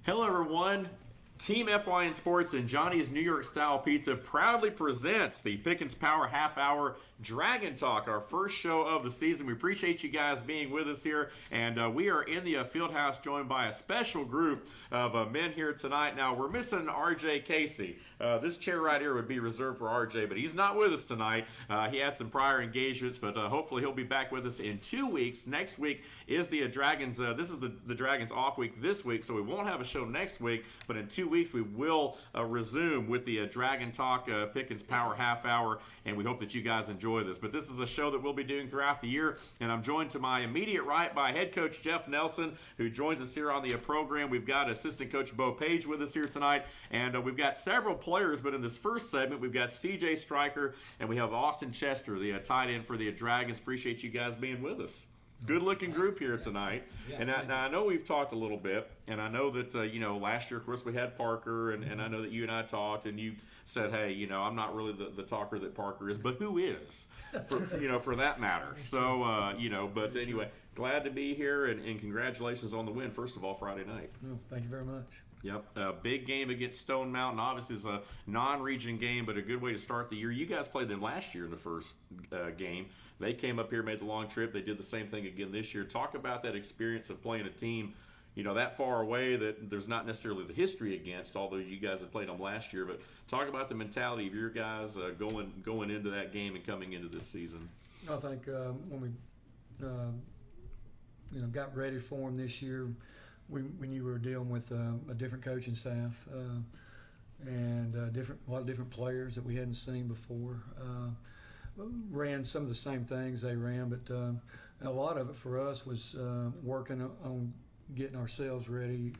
Hello, everyone. Team FYN Sports and Johnny's New York Style Pizza proudly presents the Pickens Power Half Hour Dragon Talk, our first show of the season. We appreciate you guys being with us here, and we are in the field house joined by a special group of men here tonight. Now, we're missing RJ Casey. This chair right here would be reserved for RJ, but he's not with us tonight. He had some prior engagements, but hopefully he'll be back with us in 2 weeks. Next week is the Dragons. This is the Dragons off week this week, so we won't have a show next week, but in 2 weeks we will resume with the Dragon Talk Pickens Power Half Hour, and we hope that you guys enjoy this. But this is a show that we'll be doing throughout the year, and I'm joined to my immediate right by head coach Jeff Nelson, who joins us here on the program. We've got assistant coach Bo Page with us here tonight, and we've got several players, but in this first segment we've got CJ Stryker and we have Austin Chester, the tight end for the Dragons. Appreciate you guys being with us. Good-looking group here tonight. And I know we've talked a little bit, and I know that, last year, of course, we had Parker, and I know that you and I talked, and you said, hey, I'm not really the talker that Parker is, but who is, for that matter. So, but anyway, glad to be here, and congratulations on the win, first of all, Friday night. No, thank you very much. Yep, a big game against Stone Mountain. Obviously, it's a non-region game, but a good way to start the year. You guys played them last year in the first game. They came up here, made the long trip. They did the same thing again this year. Talk about that experience of playing a team, that far away that there's not necessarily the history against, although you guys had played them last year. But talk about the mentality of your guys going into that game and coming into this season. I think when we got ready for them this year, we knew we were dealing with a different coaching staff and a lot of different players that we hadn't seen before. Ran some of the same things they ran, but a lot of it for us was working on getting ourselves ready,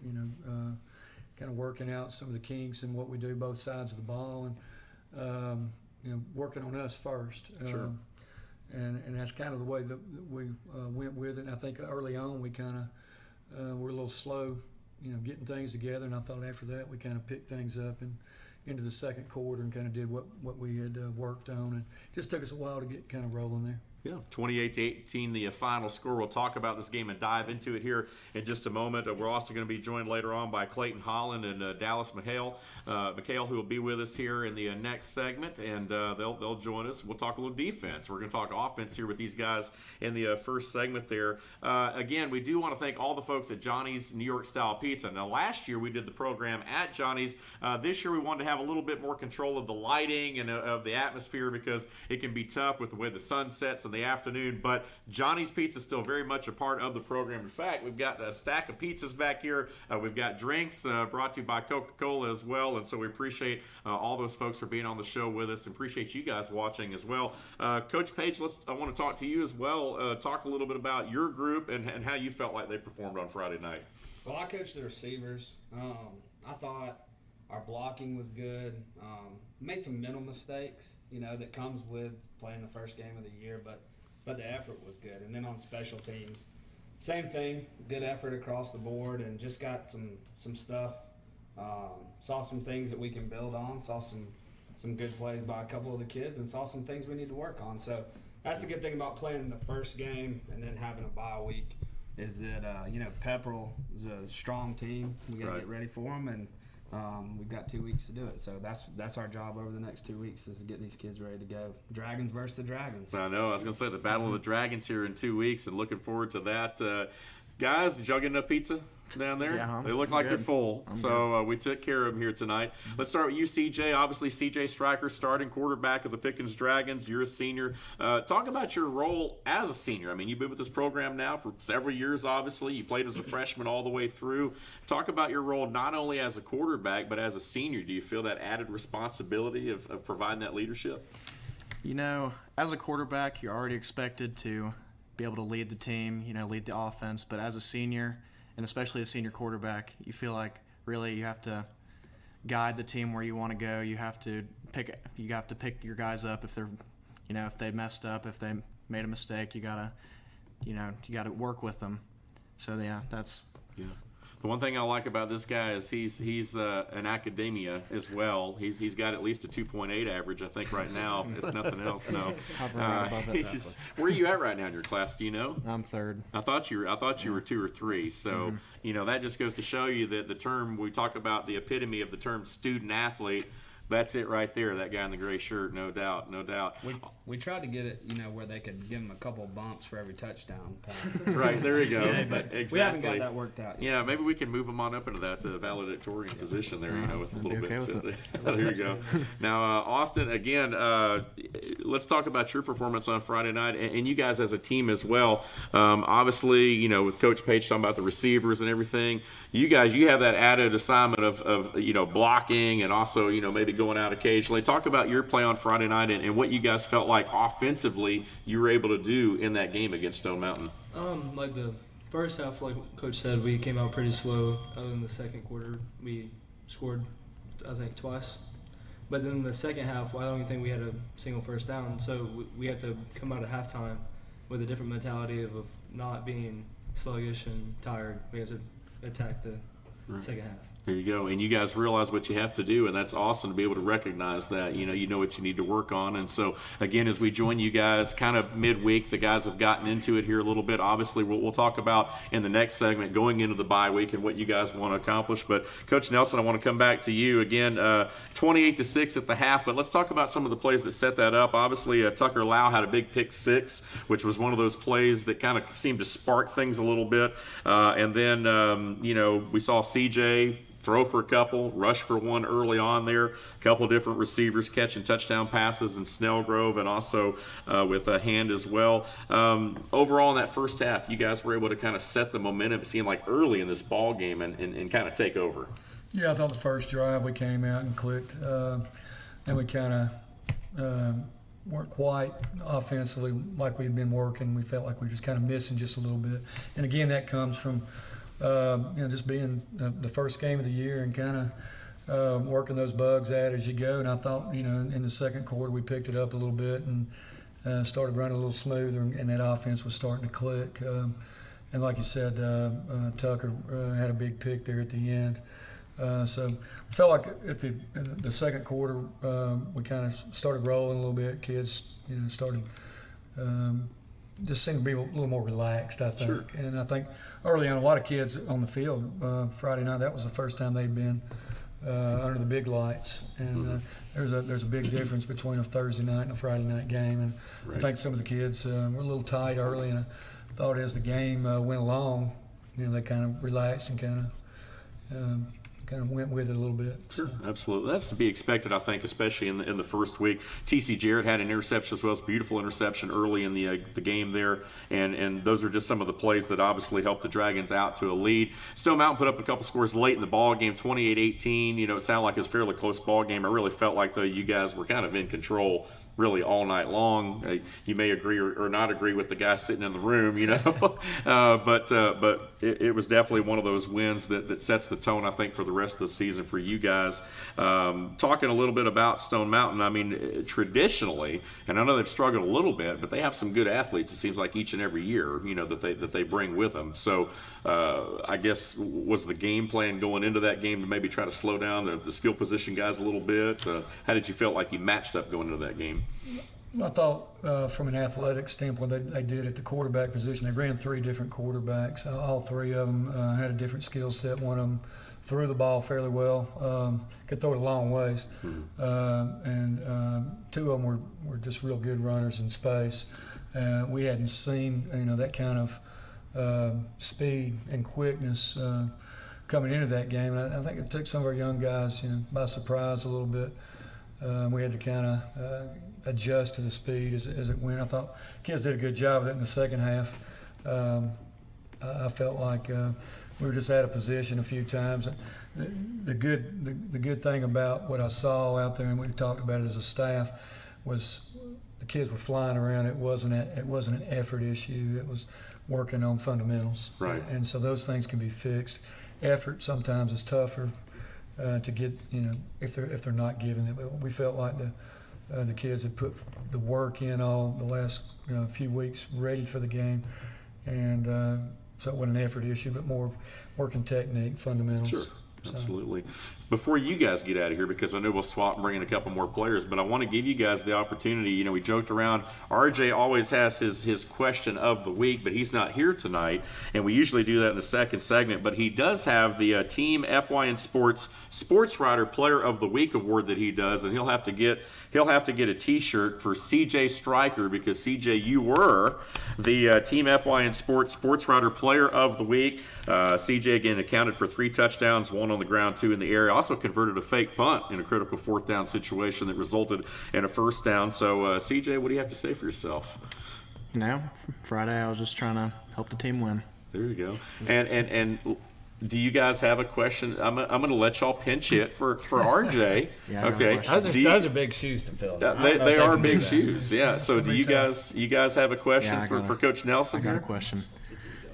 kind of working out some of the kinks and what we do both sides of the ball, and working on us first. Sure. And that's kind of the way that we went with it. And I think early on we kind of we're a little slow, getting things together. And I thought after that we kind of picked things up and into the second quarter and kind of did what we had worked on. And it just took us a while to get kind of rolling there. Yeah, 28-18, the final score. We'll talk about this game and dive into it here in just a moment. We're also going to be joined later on by Clayton Holland and Dallas McHale, who will be with us here in the next segment, and they'll join us. We'll talk a little defense. We're going to talk offense here with these guys in the first segment there. Again, we do want to thank all the folks at Johnny's New York Style Pizza. Now, last year we did the program at Johnny's. This year we wanted to have a little bit more control of the lighting and of the atmosphere because it can be tough with the way the sun sets in the afternoon, but Johnny's Pizza is still very much a part of the program. In fact, we've got a stack of pizzas back here. We've got drinks brought to you by Coca-Cola as well, and so we appreciate all those folks for being on the show with us and appreciate you guys watching as well. Coach Page, I want to talk to you as well. Talk a little bit about your group and how you felt like they performed on Friday night. Well, I coached the receivers. I thought our blocking was good. Made some mental mistakes, that comes with playing the first game of the year, but the effort was good. And then on special teams, same thing, good effort across the board, and just got some stuff. Saw some things that we can build on, saw some good plays by a couple of the kids, and saw some things we need to work on. So that's the good thing about playing the first game and then having a bye week is that, Pepperell is a strong team. We got to get ready for them, and we've got 2 weeks to do it. So that's our job over the next 2 weeks is to get these kids ready to go. Dragons versus the Dragons. I know. I was going to say the Battle of the Dragons here in 2 weeks, and looking forward to that. Guys, did y'all get enough pizza down there? Yeah, they look like they're full. We took care of them here tonight. Let's start with you, CJ. Obviously, CJ Stryker, starting quarterback of the Pickens Dragons. You're a senior. Talk about your role as a senior. I mean, you've been with this program now for several years, obviously. You played as a freshman all the way through. Talk about your role not only as a quarterback but as a senior. Do you feel that added responsibility of providing that leadership? As a quarterback, you're already expected to be able to lead the team, lead the offense. But as a senior, and especially a senior quarterback, you feel like really you have to guide the team where you want to go. You have to pick your guys up if they're, if they messed up, if they made a mistake. You gotta work with them. So yeah, that's. Yeah. The one thing I like about this guy is he's an academia as well. He's got at least a 2.8 average, I think, right now, if nothing else. No, where are you at right now in your class? Do you know? I'm third. I thought you were 2 or 3. So that just goes to show you that the term we talk about, the epitome of the term student athlete. That's it right there. That guy in the gray shirt, no doubt. We tried to get it, where they could give him a couple bumps for every touchdown pass. Right, there you go. But exactly. We haven't got that worked out yet. Yeah, maybe we can move him on up into that valedictorian position there, with a little bit. Okay there you go. Now, Austin, again, let's talk about your performance on Friday night, and you guys as a team as well. Obviously, with Coach Page talking about the receivers and everything, you have that added assignment of blocking and also, maybe going out occasionally. Talk about your play on Friday night and what you guys felt like offensively you were able to do in that game against Stone Mountain. Like the first half, like Coach said, we came out pretty slow. Other than the second quarter, we scored, I think, twice. But then the second half, I don't even think we had a single first down. So we had to come out at halftime with a different mentality of not being sluggish and tired. We have to attack the second half. There you go. And you guys realize what you have to do, and that's awesome to be able to recognize that. You know what you need to work on. And so, again, as we join you guys kind of midweek, the guys have gotten into it here a little bit. Obviously, we'll talk about in the next segment going into the bye week and what you guys want to accomplish. But, Coach Nelson, I want to come back to you. Again, 28-6 at the half, but let's talk about some of the plays that set that up. Obviously, Tucker Lau had a big pick six, which was one of those plays that kind of seemed to spark things a little bit. And then, we saw CJ throw for a couple, rush for one early on there. A couple different receivers catching touchdown passes in Snellgrove and also with a hand as well. Overall in that first half, you guys were able to kind of set the momentum, it seemed like early in this ball game and kind of take over. Yeah, I thought the first drive we came out and clicked, and we kind of weren't quite offensively like we'd been working. We felt like we were just kind of missing just a little bit. And again, that comes from just being the first game of the year and kind of working those bugs out as you go. And I thought, in the second quarter we picked it up a little bit and started running a little smoother, and that offense was starting to click. And like you said, Tucker had a big pick there at the end. So I felt like at the second quarter we kind of started rolling a little bit. Kids, started just seemed to be a little more relaxed, I think. Sure. And I think early on, a lot of kids on the field Friday night, that was the first time they'd been under the big lights. And there's a big difference between a Thursday night and a Friday night game. And right. I think some of the kids were a little tight early, and I thought as the game went along, they kind of relaxed and kind of went with it a little bit. Sure, absolutely. That's to be expected, I think, especially in the first week. T.C. Jarrett had an interception as well as beautiful interception early in the game there, and those are just some of the plays that obviously helped the Dragons out to a lead. Stone Mountain put up a couple scores late in the ball game, 28-18. It sounded like it was a fairly close ball game. I really felt like, though, you guys were kind of in control really all night long. You may agree or not agree with the guy sitting in the room, but it was definitely one of those wins that sets the tone, I think, for the rest of the season for you guys. Talking a little bit about Stone Mountain, I mean, traditionally, and I know they've struggled a little bit, but they have some good athletes, it seems like, each and every year, that they bring with them. So I guess was the game plan going into that game to maybe try to slow down the skill position guys a little bit? How did you feel like you matched up going into that game? I thought from an athletic standpoint, they did at the quarterback position. They ran three different quarterbacks. All three of them had a different skill set. One of them threw the ball fairly well, could throw it a long ways. And two of them were just real good runners in space. We hadn't seen that kind of speed and quickness coming into that game. And I think it took some of our young guys by surprise a little bit. We had to kind of adjust to the speed as it went. I thought kids did a good job of it in the second half. I felt like we were just out of position a few times. The good thing about what I saw out there, and we talked about it as a staff, was the kids were flying around. It wasn't an effort issue. It was working on fundamentals. Right. And so those things can be fixed. Effort sometimes is tougher to get, if they're not giving it. But we felt like the kids had put the work in all the last few weeks, ready for the game, and So it wasn't an effort issue, but more working technique, fundamentals. Sure. So, Absolutely. Before you guys get out of here, because I know we'll swap and bring in a couple more players, but I want to give you guys the opportunity. You know, we joked around. RJ always has his question of the week, but he's not here tonight, and we usually do that in the second segment. But he does have the Team FYN Sports Writer Player of the Week award that he does, and he'll have to get a T-shirt for CJ Stryker, because CJ, you were the Team FYN Sports Writer Player of the Week. CJ again accounted for 3 touchdowns, 1 on the ground, 2 in the air. Also converted a fake punt in a critical 4th down situation that resulted in a 1st down. So, CJ, what do you have to say for yourself? You know, Friday I was just trying to help the team win. There you go. And do you guys have a question? I'm going to let y'all pinch it for RJ. Yeah, okay. Those are big shoes to fill. They are big shoes. Yeah. So do you guys have a question Yeah, for Coach Nelson? I got here? a question.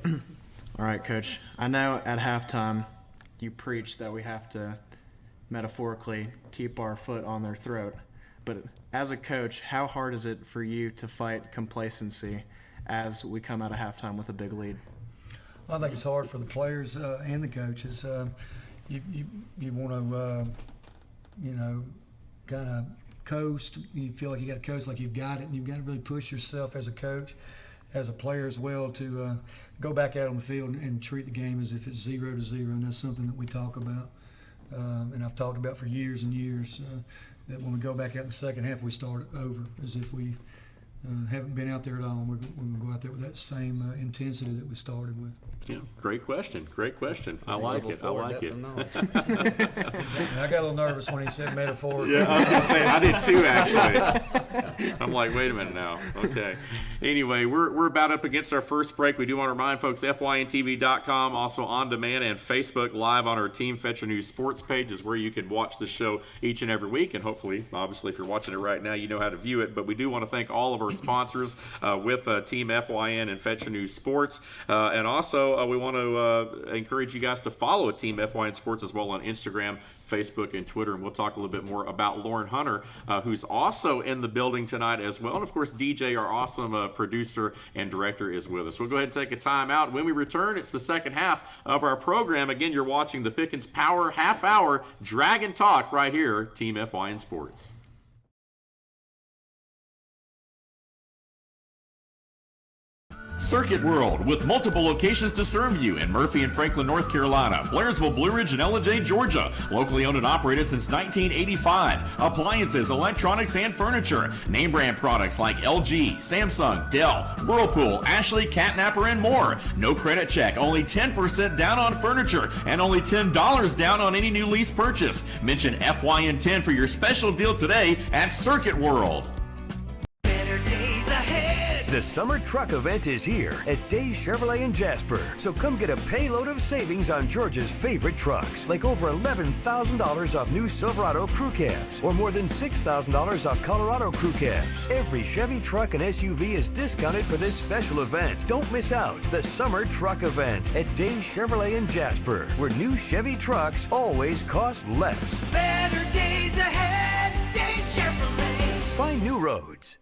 All right, Coach. I know at halftime you preach that we have to metaphorically keep our foot on their throat. But as a coach, how hard is it for you to fight complacency as we come out of halftime with a big lead? I think it's hard for the players and the coaches. You want to, kind of coast. You feel like you got to coast like you've got it, and you've got to really push yourself as a coach, as a player as well, to go back out on the field and treat the game as if it's 0-0, and that's something that we talk about. And I've talked about for years and years, that when we go back out in the second half, we start over as if we haven't been out there at all. We're going to go out there with that same intensity that we started with. Yeah, great question. I like it. And I got a little nervous when he said metaphor. Yeah, I was going to say, I did too, actually. I'm like, wait a minute now. Okay. Anyway, we're about up against our first break. We do want to remind folks, FYNTV.com, also on demand, and Facebook Live on our Team Fetcher News Sports page is where you can watch the show each and every week. And hopefully, obviously, if you're watching it right now, you know how to view it. But we do want to thank all of our sponsors with Team FYN and Fetcher News Sports. And also, we want to encourage you guys to follow Team FYN Sports as well on Instagram, Facebook, and Twitter. And we'll talk a little bit more about Lauren Hunter, who's also in the building tonight as well. And, of course, DJ, our awesome producer and director, is with us. We'll go ahead and take a time out. When we return, it's the second half of our program. Again, you're watching the Pickens Power Half Hour Dragon Talk right here, Team FYN Sports. Circuit World, with multiple locations to serve you in Murphy and Franklin, North Carolina, Blairsville, Blue Ridge, and Ellijay, Georgia. Locally owned and operated since 1985. Appliances, electronics, and furniture. Name brand products like LG, Samsung, Dell, Whirlpool, Ashley, Catnapper, and more. No credit check, only 10% down on furniture, and only $10 down on any new lease purchase. Mention FYN10 for your special deal today at Circuit World. The summer truck event is here at Days Chevrolet in Jasper. So come get a payload of savings on Georgia's favorite trucks, like over $11,000 off new Silverado crew cabs, or more than $6,000 off Colorado crew cabs. Every Chevy truck and SUV is discounted for this special event. Don't miss out. The summer truck event at Days Chevrolet in Jasper, where new Chevy trucks always cost less. Better days ahead, Days Chevrolet. Find new roads.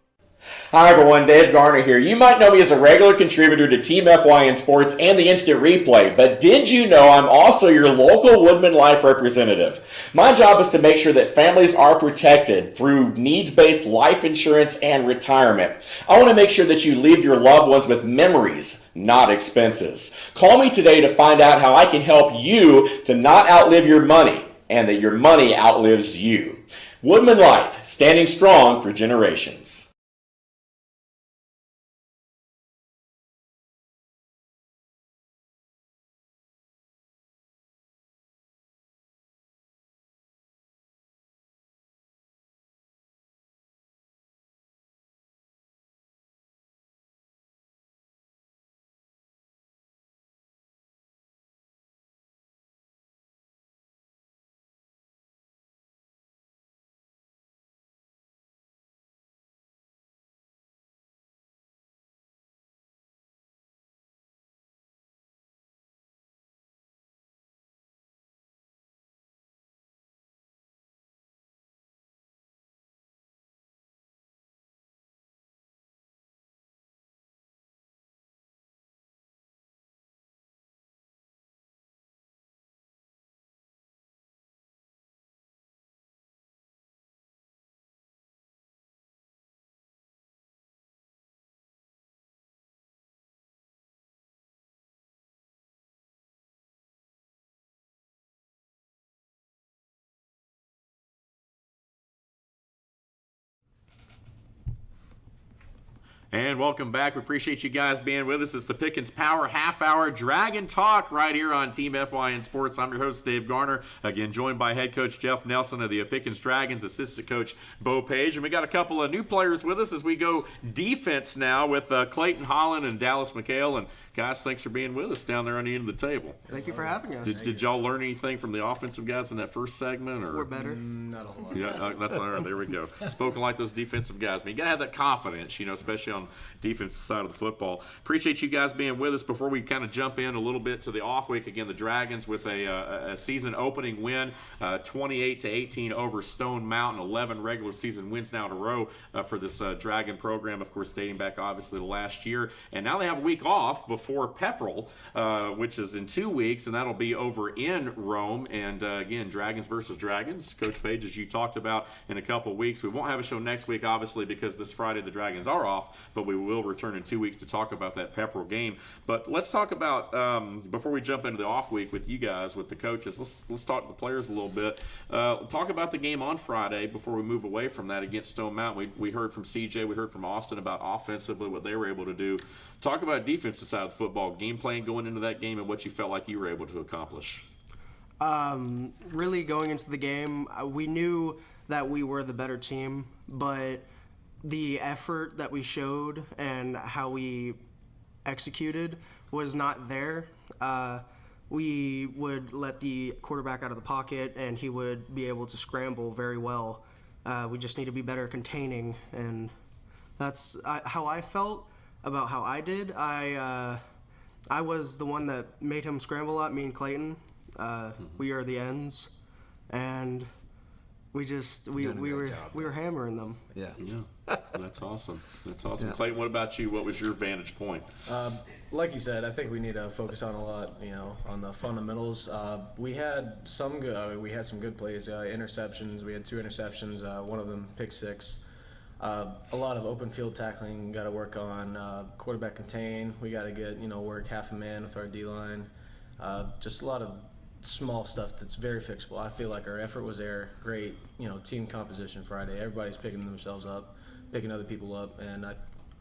Hi everyone, Dave Garner here. You might know me as a regular contributor to Team FYN Sports and the Instant Replay, but did you know I'm also your local Woodman Life representative? My job is to make sure that families are protected through needs-based life insurance and retirement. I want to make sure that you leave your loved ones with memories, not expenses. Call me today to find out how I can help you to not outlive your money and that your money outlives you. Woodman Life, standing strong for generations. And welcome back. We appreciate you guys being with us. It's the Pickens Power Half Hour Dragon Talk right here on Team FYN Sports. I'm your host, Dave Garner. Again, joined by head coach Jeff Nelson of the Pickens Dragons, assistant coach Bo Page. And we got a couple of new players with us as we go defense now with Clayton Holland and Dallas McHale. And guys, thanks for being with us down there on the end of the table. Thank you for having us. Did y'all learn anything from the offensive guys in that first segment? Or? We're better. Not a whole lot. Yeah, that's all right. There we go. Spoken like those defensive guys. I mean, you got to have that confidence, especially on defensive side of the football. Appreciate you guys being with us. Before we kind of jump in a little bit to the off week, again, the Dragons with a season opening win, 28-18 over Stone Mountain, 11 regular season wins now in a row for this Dragon program, of course, dating back obviously to last year. And now they have a week off before Pepperell, which is in 2 weeks, and that'll be over in Rome. And again, Dragons versus Dragons. Coach Page, as you talked about, in a couple of weeks. We won't have a show next week, obviously, because this Friday the Dragons are off, but we will return in 2 weeks to talk about that Pepperell game. But let's talk about, before we jump into the off week with you guys, with the coaches, let's talk to the players a little bit. Talk about the game on Friday before we move away from that against Stone Mountain. We heard from CJ, we heard from Austin about offensively what they were able to do. Talk about defensive side of the football, game plan going into that game and what you felt like you were able to accomplish. Really going into the game, we knew that we were the better team, but the effort that we showed and how we executed was not there. We would let the quarterback out of the pocket, and he would be able to scramble very well. We just need to be better containing, and that's how I felt about how I did. I was the one that made him scramble a lot, me and Clayton. We are the ends, and we were hammering them. Yeah, that's awesome. That's awesome. Yeah. Clayton, what about you? What was your vantage point? Like you said, I think we need to focus on a lot, on the fundamentals. We had some good. We had some good plays. Interceptions. We had 2 interceptions. One of them pick 6. A lot of open field tackling. Got to work on quarterback contain. We got to get work half a man with our D line. Just a lot of small stuff that's very fixable. I feel like our effort was there. Great, team composition Friday. Everybody's picking themselves up, picking other people up, and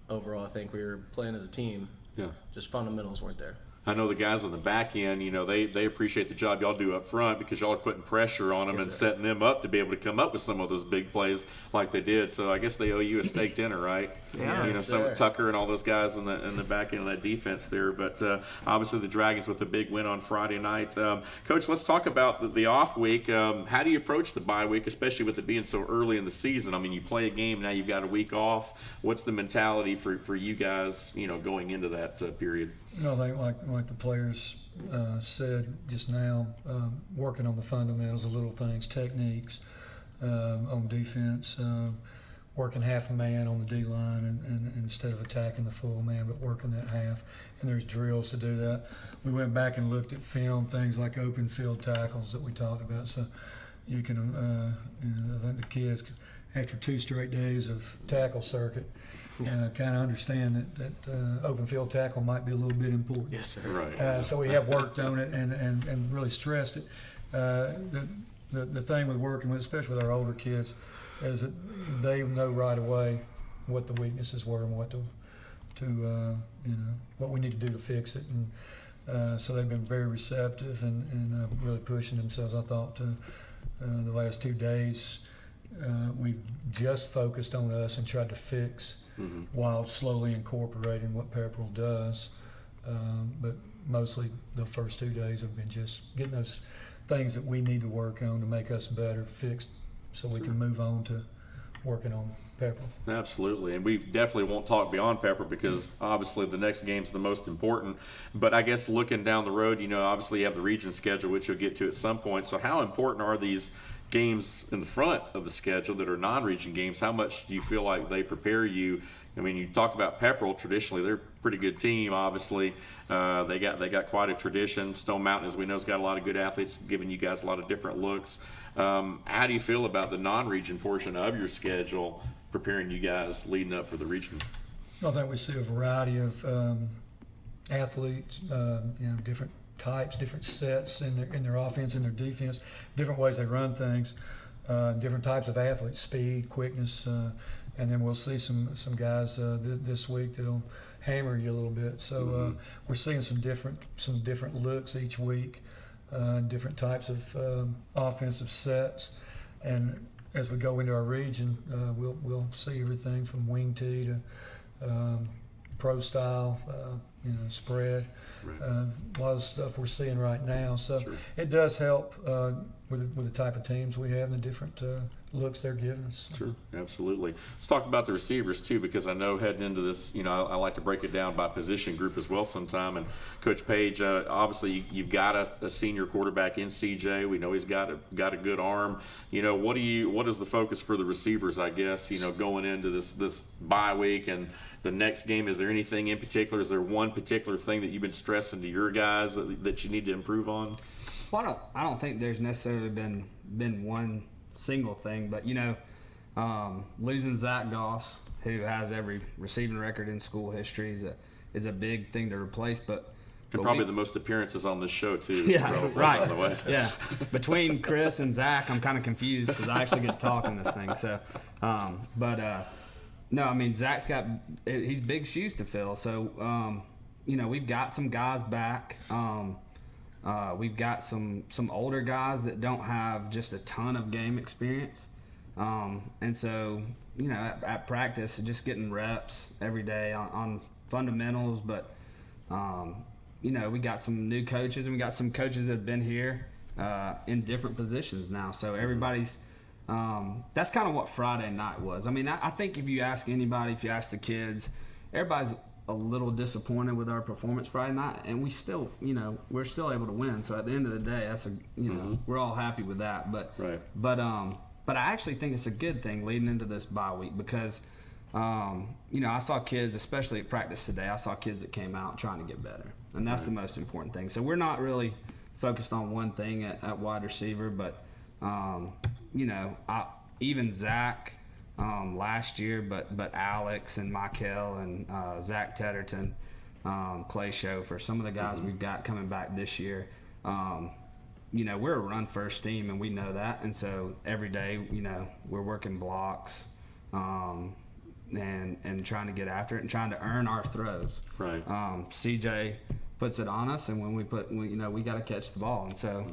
overall I think we were playing as a team. Yeah. Just fundamentals weren't there. I know the guys on the back end, they appreciate the job y'all do up front because y'all are putting pressure on them and setting them up to be able to come up with some of those big plays like they did. So I guess they owe you a steak dinner, right? Yeah. Some Tucker and all those guys in the back end of that defense there. But obviously the Dragons with a big win on Friday night. Coach, let's talk about the off week. How do you approach the bye week, especially with it being so early in the season? I mean, you play a game, now you've got a week off. What's the mentality for you guys, going into that period? I think like the players said just now, working on the fundamentals, the little things, techniques on defense, working half a man on the D-line and instead of attacking the full man, but working that half. And there's drills to do that. We went back and looked at film, things like open field tackles that we talked about. So you can, I think the kids, after 2 straight days of tackle circuit, kind of understand that open field tackle might be a little bit important. Yes, sir. Right. So we have worked on it and really stressed it. The thing with working with, especially with our older kids, is that they know right away what the weaknesses were and what what we need to do to fix it. And so they've been very receptive and really pushing themselves. I thought the last 2 days we've just focused on us and tried to fix while slowly incorporating what Pepperell does. But mostly the first 2 days have been just getting those things that we need to work on to make us better fixed so we can move on to working on Pepperell. Absolutely, and we definitely won't talk beyond Pepperell because obviously the next game's the most important. But I guess looking down the road, obviously you have the region schedule, which you'll get to at some point. So how important are these games in the front of the schedule that are non-region games? How much do you feel like they prepare you? I mean, you talk about Pepperell. Traditionally, they're a pretty good team. Obviously, they got quite a tradition. Stone Mountain, as we know, has got a lot of good athletes, giving you guys a lot of different looks. How do you feel about the non-region portion of your schedule, preparing you guys leading up for the region? I think we see a variety of athletes, different types, different sets in their offense and their defense, different ways they run things. different types of athletes, speed, quickness, and then we'll see some guys this week that'll hammer you a little bit. So we're seeing some different looks each week, different types of offensive sets, and as we go into our region, we'll see everything from wing tee to pro style, spread. Right. A lot of the stuff we're seeing right now. So Sure. it does help with the type of teams we have and the different looks they're giving us. Sure, absolutely. Let's talk about the receivers too, because I know heading into this, I like to break it down by position group as well sometime. And Coach Page, obviously you've got a senior quarterback in CJ. We know he's got a good arm. What is the focus for the receivers? I guess going into this bye week and the next game. Is there anything in particular? Is there one particular thing that you've been stressing to your guys that you need to improve on? Well, I don't think there's necessarily been one single thing, but losing Zach Goss, who has every receiving record in school history, is a big thing to replace. But probably the most appearances on this show too. Yeah, probably, right. by the way. Yeah, between Chris and Zach, I'm kind of confused because I actually get to talk in this thing. So, no, I mean Zach's he's big shoes to fill. So, we've got some guys back. We've got some older guys that don't have just a ton of game experience. And so, at practice, just getting reps every day on fundamentals. But, we got some new coaches and we got some coaches that have been here in different positions now. So everybody's that's kind of what Friday night was. I mean, I think if you ask anybody, if you ask the kids, everybody's a little disappointed with our performance Friday night, and we still, we're still able to win. So at the end of the day, that's we're all happy with that. But right. But I actually think it's a good thing leading into this bye week because, I saw kids, especially at practice today. I saw kids that came out trying to get better, and that's the most important thing. So we're not really focused on one thing at wide receiver, but even Zach. Last year, but Alex and Michael and Zach Tedderton, Clay Schofer, some of the guys we've got coming back this year, we're a run-first team, and we know that. And so every day, we're working blocks and trying to get after it and trying to earn our throws. Right. CJ puts it on us, and when we got to catch the ball. And so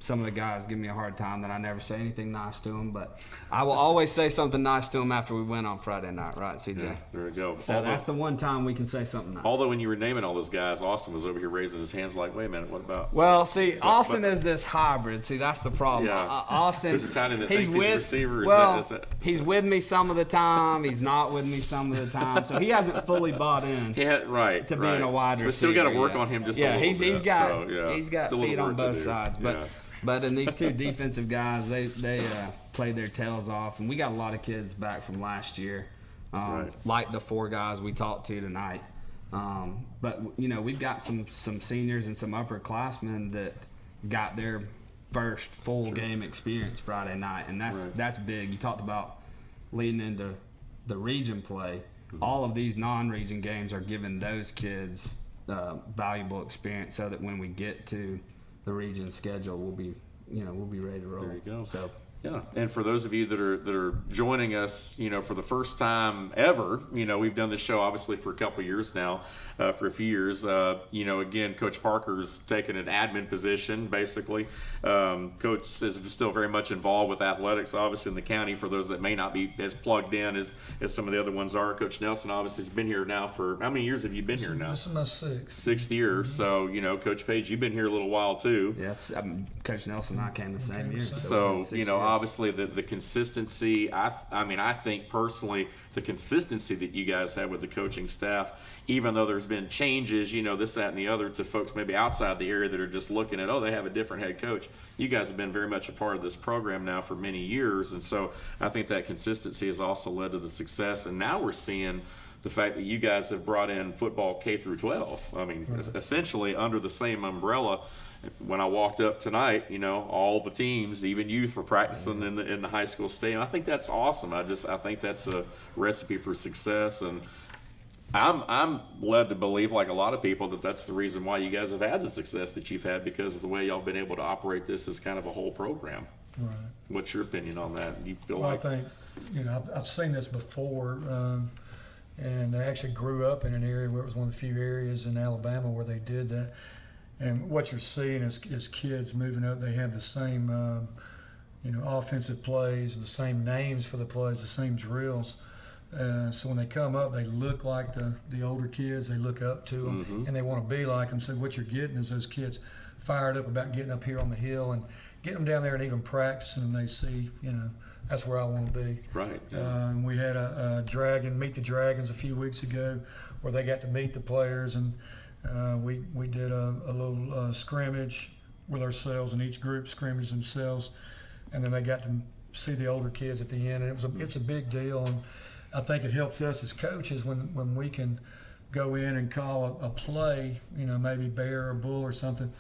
some of the guys give me a hard time that I never say anything nice to them, but I will always say something nice to them after we win on Friday night, right, CJ? Yeah, there we go. So that's the one time we can say something nice. Although when you were naming all those guys, Austin was over here raising his hands like, wait a minute, what about? Well, see, Austin is this hybrid. See, that's the problem. Yeah. Austin, There's a Italian that thinks he's a receiver. He's with me some of the time. He's not with me some of the time. So he hasn't fully bought in to being a wide receiver. We still got to work on him just a little bit. He's got still feet on both sides. Yeah. But in these two defensive guys, they played their tails off, and we got a lot of kids back from last year, like the four guys we talked to tonight. But we've got some seniors and some upperclassmen that got their first full game experience Friday night, and that's big. You talked about leading into the region play. All of these non-region games are giving those kids valuable experience, so that when we get to the region schedule, we'll be ready to roll. There you go. So Yeah, and for those of you that are joining us, for the first time ever, we've done this show obviously for a couple of years now, for a few years. Again, Coach Parker's taken an admin position basically. Coach is still very much involved with athletics, obviously in the county. For those that may not be as plugged in as some of the other ones are, Coach Nelson obviously has been here now for how many years have you been here now? This is my sixth year. Mm-hmm. So Coach Page, you've been here a little while too. Yes, Coach Nelson and I came the same year. So obviously the consistency, I think personally the consistency that you guys have with the coaching staff, even though there's been changes, this, that, and the other to folks maybe outside the area that are just looking at, they have a different head coach. You guys have been very much a part of this program now for many years, and so I think that consistency has also led to the success. And now we're seeing the fact that you guys have brought in football K through 12. Essentially under the same umbrella. When I walked up tonight, all the teams, even youth, were practicing in the high school stadium. I think that's awesome. I think that's a recipe for success, and I'm led to believe, like a lot of people, that that's the reason why you guys have had the success that you've had, because of the way y'all been able to operate this as kind of a whole program. Right. What's your opinion on that? You feel Well, like I think, I've seen this before, and I actually grew up in an area where it was one of the few areas in Alabama where they did that. And what you're seeing is kids moving up. They have the same, offensive plays, the same names for the plays, the same drills. So when they come up, they look like the older kids. They look up to them, and they want to be like them. So what you're getting is those kids fired up about getting up here on the hill and getting them down there and even practicing. And they see, that's where I want to be. right? Yeah. We had a Meet the Dragons a few weeks ago where they got to meet the players, and we did a little scrimmage with ourselves, and each group scrimmaged themselves, and then they got to see the older kids at the end, and it's a big deal, and I think it helps us as coaches when we can go in and call a play, maybe bear or bull or something,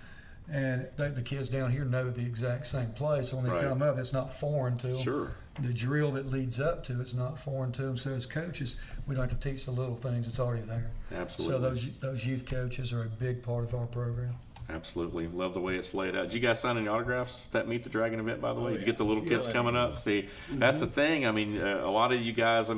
and the kids down here know the exact same play, so when they Right. come up, it's not foreign to them. Sure. The drill that leads up to it's not foreign to them. So as coaches, we don't have to teach the little things; it's already there. Absolutely. So those youth coaches are a big part of our program. Absolutely. Love the way it's laid out. Did you guys sign any autographs at that Meet the Dragon event, by the way? Did you get the little kids coming up? See, that's the thing. I mean, a lot of you guys,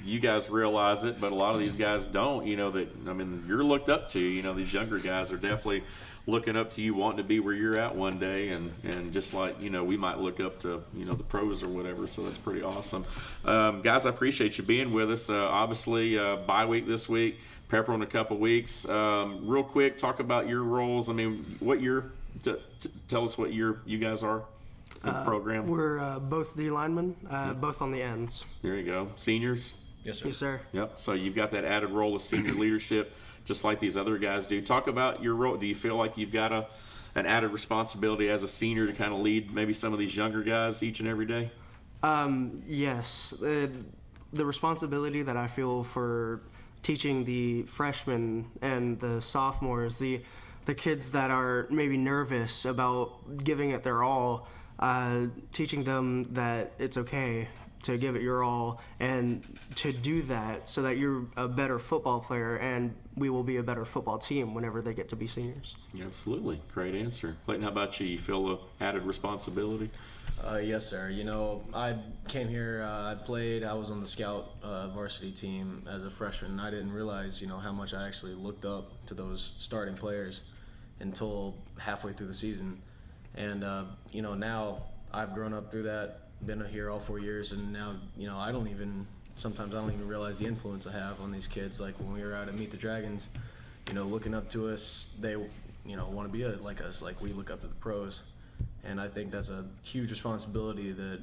you guys realize it, but a lot of these guys don't, you're looked up to. These younger guys are definitely looking up to you, wanting to be where you're at one day, and just like, we might look up to, the pros or whatever, so that's pretty awesome. Guys, I appreciate you being with us. Obviously, bye week this week. Pepper in a couple weeks. Real quick, talk about your roles. What year? Tell us what year you guys are in the program. We're both D linemen, both on the ends. There you go. Seniors? Yes, sir. Yes, sir. Yep. So you've got that added role of senior leadership, just like these other guys do. Talk about your role. Do you feel like you've got an added responsibility as a senior to kind of lead maybe some of these younger guys each and every day? Yes. The responsibility that I feel for teaching the freshmen and the sophomores, the kids that are maybe nervous about giving it their all, teaching them that it's okay to give it your all and to do that so that you're a better football player and we will be a better football team whenever they get to be seniors. Yeah, absolutely. Great answer. Clayton, how about you? You feel the added responsibility? Yes, sir. I came here, I was on the scout varsity team as a freshman, and I didn't realize, how much I actually looked up to those starting players until halfway through the season. And, now I've grown up through that, been here all 4 years, and now, sometimes I don't even realize the influence I have on these kids. Like when we were out at Meet the Dragons, looking up to us, they, want to be like us, like we look up to the pros. And I think that's a huge responsibility that,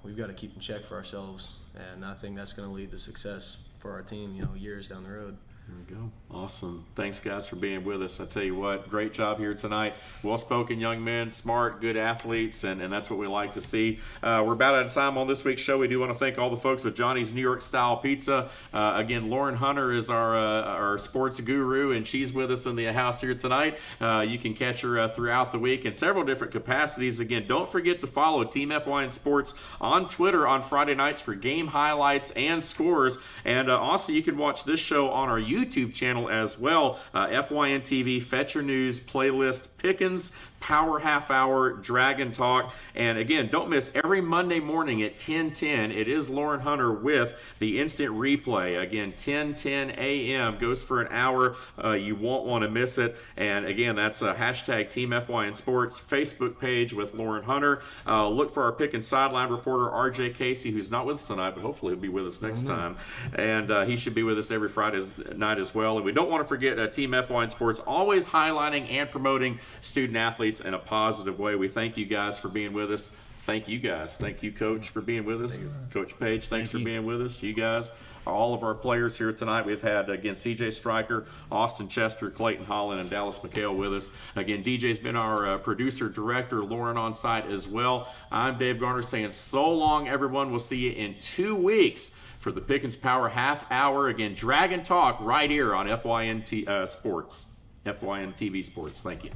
we've got to keep in check for ourselves. And I think that's going to lead to success for our team, years down the road. There we go. Awesome. Thanks, guys, for being with us. I tell you what, great job here tonight. Well-spoken young men, smart, good athletes, and that's what we like to see. We're about out of time on this week's show. We do want to thank all the folks with Johnny's New York Style Pizza. Again, Lauren Hunter is our sports guru, and she's with us in the house here tonight. You can catch her throughout the week in several different capacities. Again, don't forget to follow Team FYN Sports on Twitter on Friday nights for game highlights and scores. And also, you can watch this show on our YouTube channel as well. FYN TV, Fetch Your News, Playlist, Pickens, Power Half Hour, Dragon Talk. And again, don't miss every Monday morning at 10:10. It is Lauren Hunter with the instant replay. Again, 10:10 a.m. goes for an hour. You won't want to miss it. And again, that's hashtag Team FYN Sports Facebook page with Lauren Hunter. Look for our Pickens sideline reporter, RJ Casey, who's not with us tonight, but hopefully he'll be with us next time. And he should be with us every Friday night as well. And we don't want to forget Team FYN Sports, always highlighting and promoting student athletes in a positive way. We thank you guys for being with us. Thank you guys. Thank you, Coach, for being with us. Coach Page, thanks for being with us. You guys, all of our players here tonight. We've had, again, CJ Stryker, Austin Chester, Clayton Holland, and Dallas McHale with us. Again, DJ's been our producer, director, Lauren on site as well. I'm Dave Garner saying so long, everyone. We'll see you in 2 weeks for the Pickens Power Half Hour. Again, Dragon Talk right here on FYN Sports, FYN TV Sports. Thank you.